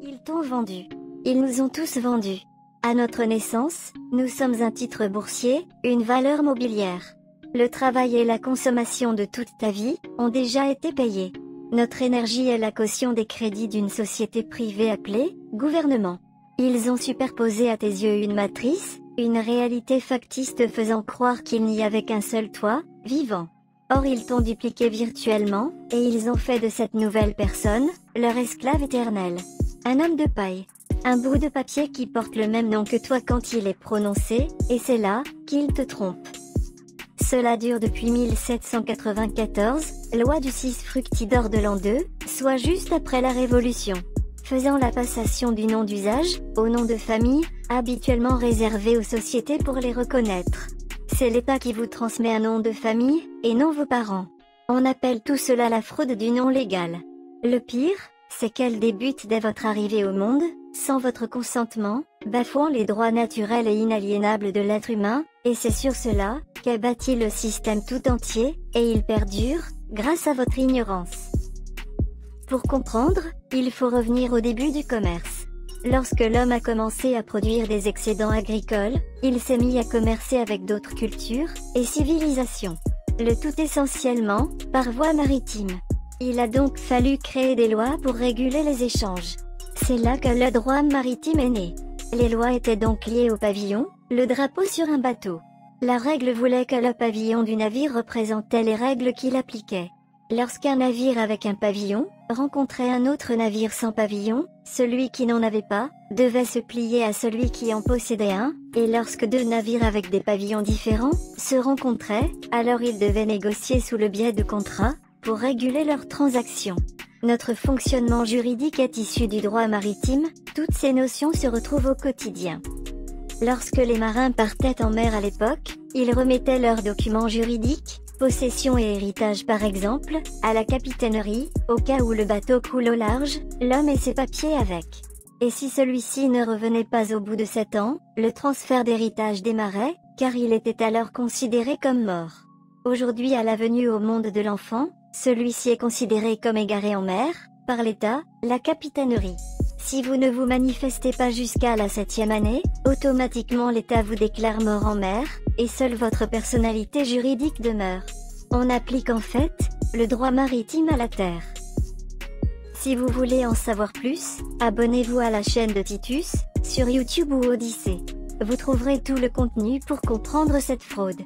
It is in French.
Ils t'ont vendu. Ils nous ont tous vendus. À notre naissance, nous sommes un titre boursier, une valeur mobilière. Le travail et la consommation de toute ta vie ont déjà été payés. Notre énergie est la caution des crédits d'une société privée appelée gouvernement. Ils ont superposé à tes yeux une matrice, une réalité factice te faisant croire qu'il n'y avait qu'un seul toi, vivant. Or ils t'ont dupliqué virtuellement, et ils ont fait de cette nouvelle personne, leur esclave éternel. Un homme de paille. Un bout de papier qui porte le même nom que toi quand il est prononcé, et c'est là qu'ils te trompent. Cela dure depuis 1794, loi du 6 fructidor de l'an 2, soit juste après la Révolution. Faisant la passation du nom d'usage, au nom de famille, habituellement réservé aux sociétés pour les reconnaître. C'est l'État qui vous transmet un nom de famille, et non vos parents. On appelle tout cela la fraude du nom légal. Le pire, c'est qu'elle débute dès votre arrivée au monde, sans votre consentement, bafouant les droits naturels et inaliénables de l'être humain, et c'est sur cela qu'est bâti le système tout entier, et il perdure, grâce à votre ignorance. Pour comprendre, il faut revenir au début du commerce. Lorsque l'homme a commencé à produire des excédents agricoles, il s'est mis à commercer avec d'autres cultures et civilisations. Le tout essentiellement par voie maritime. Il a donc fallu créer des lois pour réguler les échanges. C'est là que le droit maritime est né. Les lois étaient donc liées au pavillon, le drapeau sur un bateau. La règle voulait que le pavillon du navire représentait les règles qu'il appliquait. Lorsqu'un navire avec un pavillon rencontrait un autre navire sans pavillon, celui qui n'en avait pas devait se plier à celui qui en possédait un, et lorsque deux navires avec des pavillons différents se rencontraient, alors ils devaient négocier sous le biais de contrats pour réguler leurs transactions. Notre fonctionnement juridique est issu du droit maritime, toutes ces notions se retrouvent au quotidien. Lorsque les marins partaient en mer à l'époque, ils remettaient leurs documents juridiques, possession et héritage par exemple, à la capitainerie, au cas où le bateau coule au large, l'homme et ses papiers avec. Et si celui-ci ne revenait pas au bout de 7 ans, le transfert d'héritage démarrait, car il était alors considéré comme mort. Aujourd'hui à la venue au monde de l'enfant, celui-ci est considéré comme égaré en mer, par l'État, la capitainerie. Si vous ne vous manifestez pas jusqu'à la 7e année, automatiquement l'État vous déclare mort en mer, et seule votre personnalité juridique demeure. On applique en fait le droit maritime à la terre. Si vous voulez en savoir plus, abonnez-vous à la chaîne de Titus, sur YouTube ou Odyssée. Vous trouverez tout le contenu pour comprendre cette fraude.